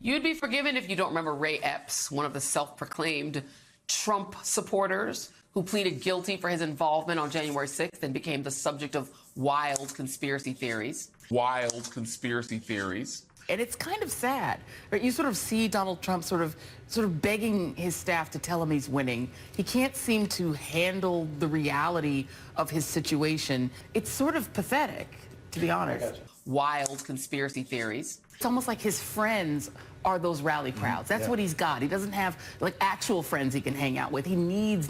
You'd be forgiven if you don't remember Ray Epps, one of the self-proclaimed Trump supporters who pleaded guilty for his involvement on January 6th and became the subject of wild conspiracy theories. Wild conspiracy theories. And it's kind of sad, right? You sort of see Donald Trump sort of begging his staff to tell him he's winning. He can't seem to handle the reality of his situation. It's sort of pathetic, to be honest. Wild conspiracy theories. It's almost like his friends are those rally crowds. That's what he's got. He doesn't have like actual friends he can hang out with. He needs.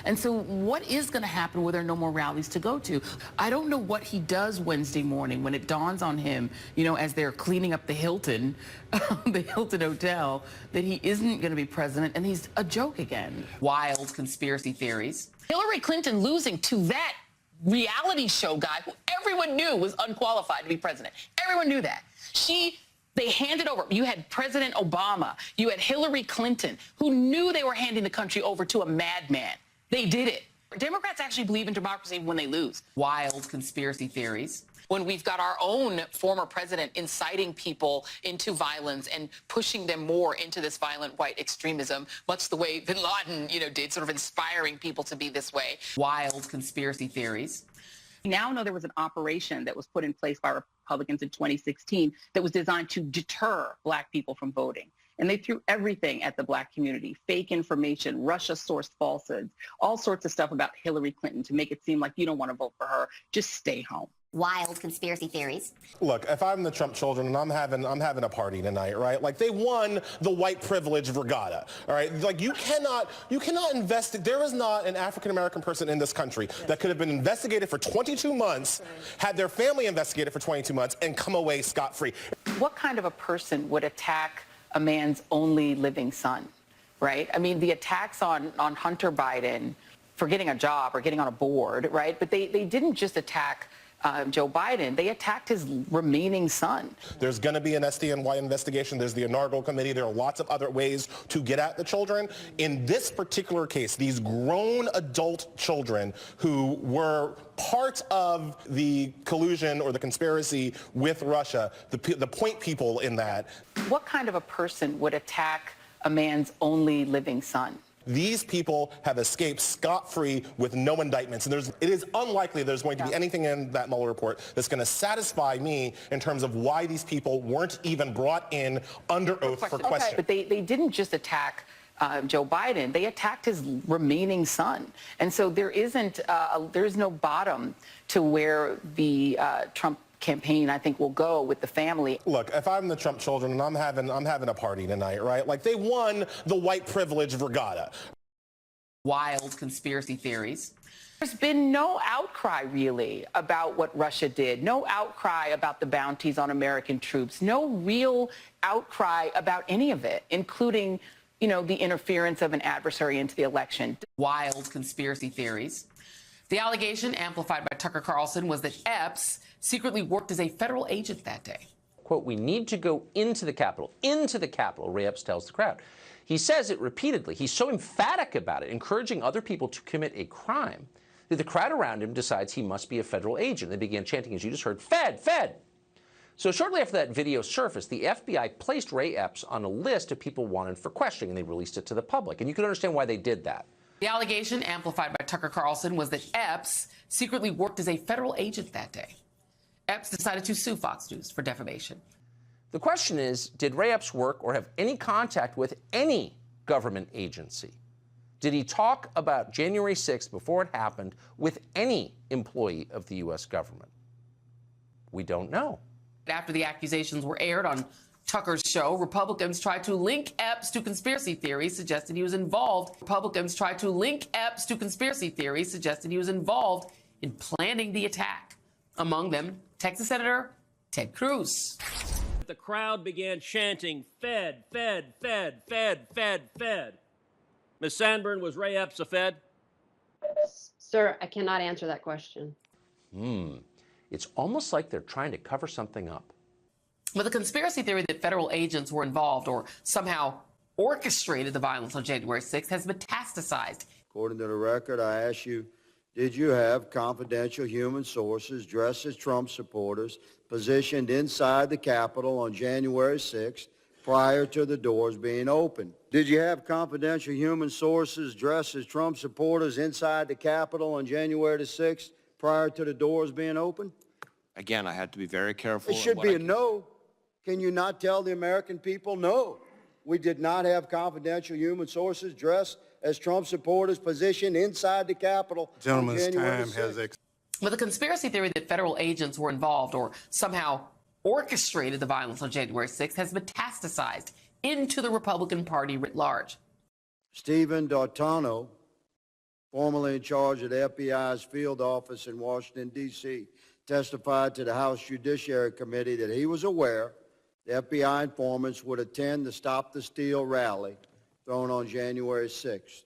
And so what is going to happen when there are no more rallies to go to? I don't know what he does Wednesday morning when it dawns on him, you know, as they're cleaning up the Hilton, the Hilton Hotel, that he isn't going to be president and he's a joke again. Wild conspiracy theories. Hillary Clinton losing to that reality show guy who everyone knew was unqualified to be president. Everyone knew that. They handed over. You had President Obama. You had Hillary Clinton, who knew they were handing the country over to a madman. They did it. Democrats actually believe in democracy when they lose. Wild conspiracy theories. When we've got our own former president inciting people into violence and pushing them more into this violent white extremism, much the way bin Laden, did, sort of inspiring people to be this way. Wild conspiracy theories. We now know there was an operation that was put in place by Republicans in 2016 that was designed to deter Black people from voting. And they threw everything at the Black community, fake information, Russia-sourced falsehoods, all sorts of stuff about Hillary Clinton to make it seem like you don't want to vote for her. Just stay home. Wild conspiracy theories. Look, if I'm the Trump children and I'm having a party tonight, right? Like they won the white privilege regatta, all right? Like you cannot investigate. There is not an African-American person in this country that could have been investigated for 22 months, had their family investigated for 22 months, and come away scot-free. What kind of a person would attack a man's only living son, right? I mean, the attacks on Hunter Biden for getting a job or getting on a board, right? But they didn't just attack Joe Biden. They attacked his remaining son. There's going to be an SDNY investigation. There's the inaugural committee. There are lots of other ways to get at the children. In this particular case, these grown adult children who were part of the collusion or the conspiracy with Russia, the point people in that. What kind of a person would attack a man's only living son? These people have escaped scot-free with no indictments. And it is unlikely there's going to be anything in that Mueller report that's going to satisfy me in terms of why these people weren't even brought in under oath for question. But they didn't just attack Joe Biden. They attacked his remaining son. And so there is no bottom to where the Trump campaign, I think, will go with the family. Look, if I'm the Trump children and I'm having a party tonight, right? Like they won the white privilege regatta. Wild conspiracy theories. There's been no outcry, really, about what Russia did. No outcry about the bounties on American troops. No real outcry about any of it, including, the interference of an adversary into the election. Wild conspiracy theories. The allegation, amplified by Tucker Carlson, was that Epps secretly worked as a federal agent that day. Quote, "We need to go into the Capitol, Ray Epps tells the crowd. He says it repeatedly. He's so emphatic about it, encouraging other people to commit a crime, that the crowd around him decides he must be a federal agent. They began chanting, as you just heard, Fed, Fed. So shortly after that video surfaced, the FBI placed Ray Epps on a list of people wanted for questioning, and they released it to the public. And you can understand why they did that. The allegation, amplified by Tucker Carlson, was that Epps secretly worked as a federal agent that day. Epps decided to sue Fox News for defamation. The question is, did Ray Epps work or have any contact with any government agency? Did he talk about January 6th before it happened with any employee of the U.S. government? We don't know. After the accusations were aired on Tucker's show, Republicans tried to link Epps to conspiracy theories, suggesting he was involved. In planning the attack. Among them, Texas Senator Ted Cruz. The crowd began chanting, Fed, Fed, Fed, Fed, Fed, Fed. Ms. Sanborn, was Ray Epps a Fed? Sir, I cannot answer that question. It's almost like they're trying to cover something up. But the conspiracy theory that federal agents were involved or somehow orchestrated the violence on January 6th has metastasized. According to the record, I ask you, did you have confidential human sources dressed as Trump supporters positioned inside the Capitol on January 6th, prior to the doors being opened? Did you have confidential human sources dressed as Trump supporters inside the Capitol on January the 6th prior to the doors being opened? Again, I had to be very careful. It should be a no. Can you not tell the American people, no, we did not have confidential human sources dressed as Trump supporters positioned inside the Capitol on January the 6th? But the conspiracy theory that federal agents were involved or somehow orchestrated the violence on January 6th has metastasized into the Republican Party writ large. Stephen D'Artano, formerly in charge of the FBI's field office in Washington, D.C., testified to the House Judiciary Committee that he was aware the FBI informants would attend the Stop the Steal rally thrown on January 6th.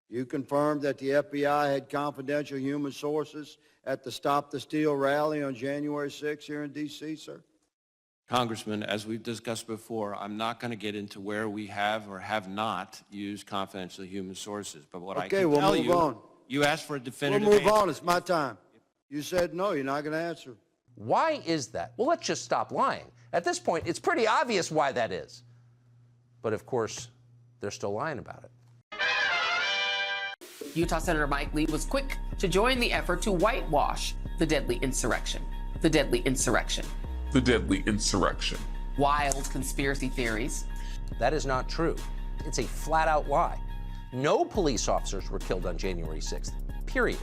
You confirmed that the FBI had confidential human sources at the Stop the Steal rally on January 6th here in D.C., sir? Congressman, as we've discussed before, I'm not going to get into where we have or have not used confidential human sources. But what I can tell you, you asked for a definitive We'll move on. It's my time. You said no. You're not going to answer. Why is that? Well, let's just stop lying. At this point, it's pretty obvious why that is. But of course, they're still lying about it. Utah Senator Mike Lee was quick to join the effort to whitewash the deadly insurrection. The deadly insurrection. The deadly insurrection. Wild conspiracy theories. That is not true. It's a flat-out lie. No police officers were killed on January 6th, period.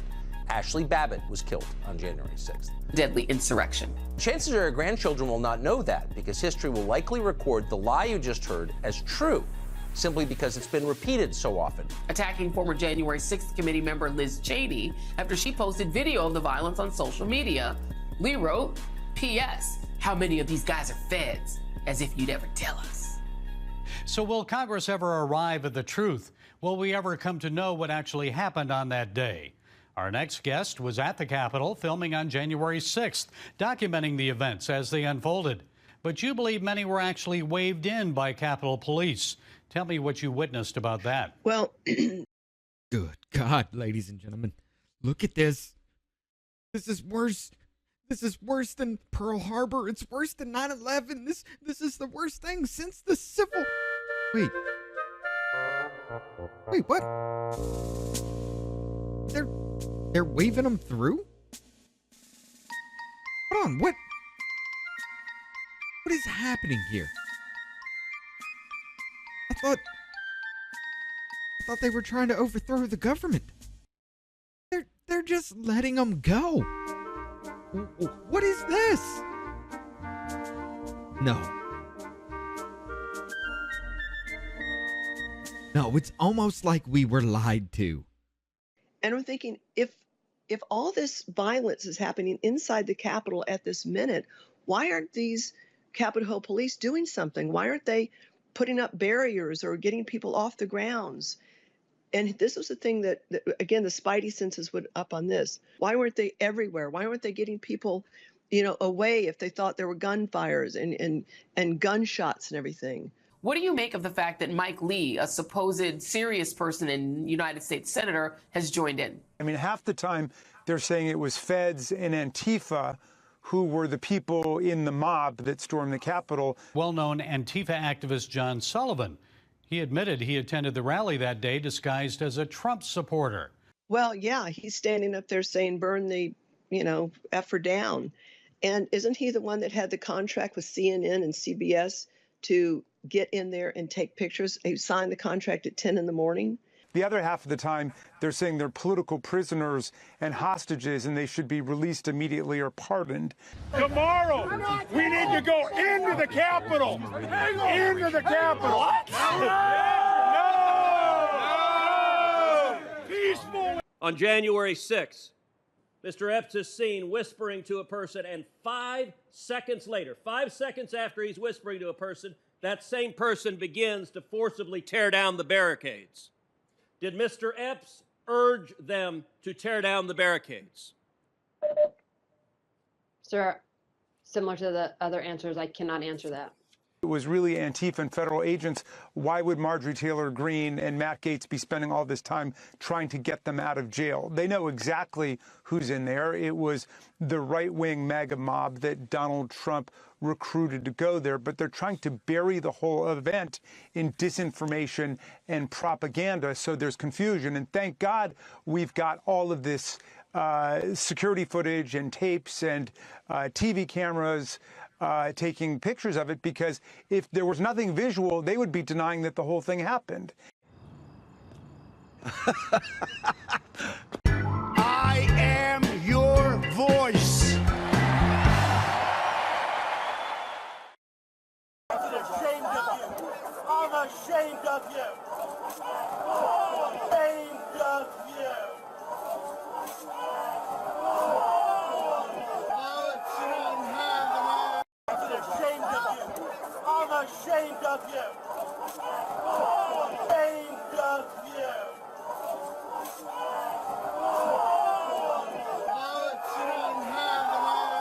Ashley Babbitt was killed on January 6th. Deadly insurrection. Chances are your grandchildren will not know that because history will likely record the lie you just heard as true, simply because it's been repeated so often. Attacking former January 6th committee member Liz Cheney after she posted video of the violence on social media. Lee wrote, P.S. How many of these guys are feds? As if you'd ever tell us. So will Congress ever arrive at the truth? Will we ever come to know what actually happened on that day? Our next guest was at the Capitol filming on January 6th, documenting the events as they unfolded. But you believe many were actually waved in by Capitol Police. Tell me what you witnessed about that. Well, good God, ladies and gentlemen, look at this. This is worse. This is worse than Pearl Harbor. It's worse than 9/11. This is the worst thing since the civil... Wait, what? They're waving them through? Hold on, what is happening here? I thought they were trying to overthrow the government. They're just letting them go. What is this? No, it's almost like we were lied to. And I'm thinking, if all this violence is happening inside the Capitol at this minute, why aren't these Capitol Hill police doing something? Why aren't they putting up barriers or getting people off the grounds? And this was the thing that again, the spidey senses would up on this. Why weren't they everywhere? Why weren't they getting people, away if they thought there were gunfires and gunshots and everything? What do you make of the fact that Mike Lee, a supposed serious person and United States Senator, has joined in? I mean, half the time they're saying it was feds and Antifa who were the people in the mob that stormed the Capitol. Well-known Antifa activist John Sullivan. He admitted he attended the rally that day disguised as a Trump supporter. Well, yeah, he's standing up there saying, burn the, F her down. And isn't he the one that had the contract with CNN and CBS to get in there and take pictures? He signed the contract at 10 in the morning. The other half of the time, they're saying they're political prisoners and hostages and they should be released immediately or pardoned. Tomorrow, we need to go into the Capitol. Into the Capitol. What? No! Peaceful. On January 6th, Mr. Epps is seen whispering to a person, and 5 seconds later, 5 seconds after he's whispering to a person, that same person begins to forcibly tear down the barricades. Did Mr. Epps urge them to tear down the barricades? Sir, similar to the other answers, I cannot answer that. it was really Antifa and federal agents, why would Marjorie Taylor Greene and Matt Gaetz be spending all this time trying to get them out of jail? They know exactly who's in there. It was the right-wing MAGA mob that Donald Trump recruited to go there, but they're trying to bury the whole event in disinformation and propaganda, so there's confusion. And thank God we've got all of this security footage and tapes and TV cameras taking pictures of it, because if there was nothing visual, they would be denying that the whole thing happened. I am your voice. I'm ashamed of you. I'm ashamed of you. Ashamed of you. I'm ashamed of you. I'm ashamed of you.